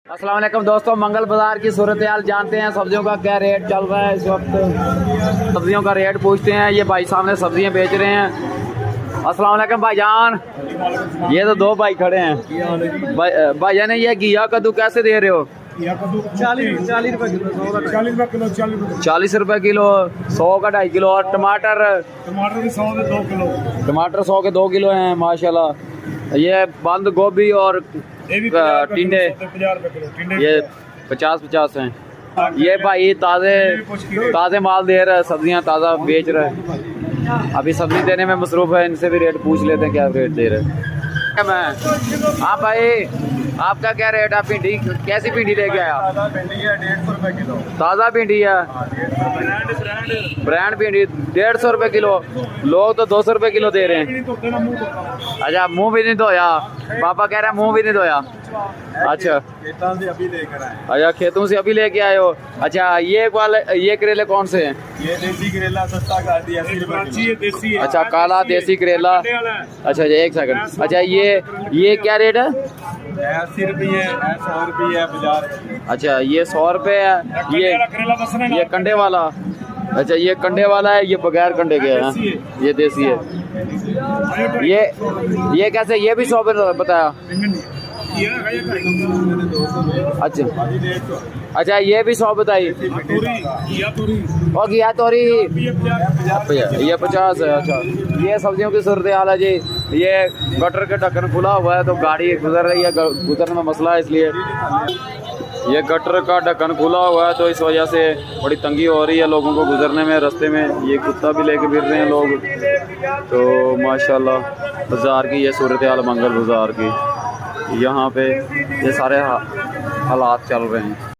अस्सलाम वालेकुम दोस्तों, मंगल बाज़ार की सूरत हाल जानते हैं। सब्जियों का क्या रेट चल रहा है इस वक्त। सब्जियों का रेट पूछते हैं। ये भाई सामने सब्जियां बेच रहे हैं। अस्सलाम वालेकुम भाईजान। ये तो दो भाई खड़े हैं। भाईजान ये घिया कद्दू कैसे दे रहे हो? 40 रुपए किलो, 100 का 2.5 किलो। और टमाटर भी 100 के 2 किलो। टमाटर 100 के 2 किलो हैं माशाल्लाह। ये बंद गोभी और टिंडे ये 50-50 हैं। ये भाई ताज़े माल दे रहा है, सब्जियां ताज़ा बेच रहा है। अभी सब्जी देने में मसरूफ है, इनसे भी रेट पूछ लेते हैं क्या रेट दे रहे हैं। मैं हाँ भाई, आपका क्या रेट है? भिंडी कैसी भिंडी लेके आया? भिंडी है 150 रुपए किलो। ताज़ा भिंडी है, ब्रांड भिंडी 150 रुपए किलो। लोग तो 200 रुपए किलो दे रहे हैं। अच्छा, मुंह भी नहीं धोया? पापा कह रहे हैं मुंह भी नहीं धोया। अच्छा, खेतों से अभी लेकर आए। अच्छा, खेतों से अभी लेके आए हो। अच्छा, ये करेले कौन से हैं? ये देसी करेला सस्ता कर दिया 80 रुपए किलो। अच्छा, काला देसी करेला। अच्छा, एक सेकंड। अच्छा, ये क्या रेट है? 80 रुपये, 100 रुपये, 50। अच्छा, ये 100 रुपये है। ये कंडे वाला। अच्छा, ये कंडे वाला है, ये बगैर कंडे के है। ये देसी है। ये कैसे? ये भी 100 बताया। अच्छा अच्छा, ये भी 100 बताई। और घिया तोरी ये 50 है। अच्छा, ये सब्जियों की सूरत हाल है जी। ये गटर के ढक्कन खुला हुआ है तो गाड़ी गुजर रही है, गुजरने में मसला है, इसलिए ये गटर का ढक्कन खुला हुआ है तो इस वजह से बड़ी तंगी हो रही है लोगों को गुजरने में। रास्ते में ये कुत्ता भी लेके फिर रहे हैं लोग। तो माशाल्लाह बाज़ार की ये सूरत हाल मंगल बाज़ार की, यहाँ पे ये सारे हालात चल रहे हैं।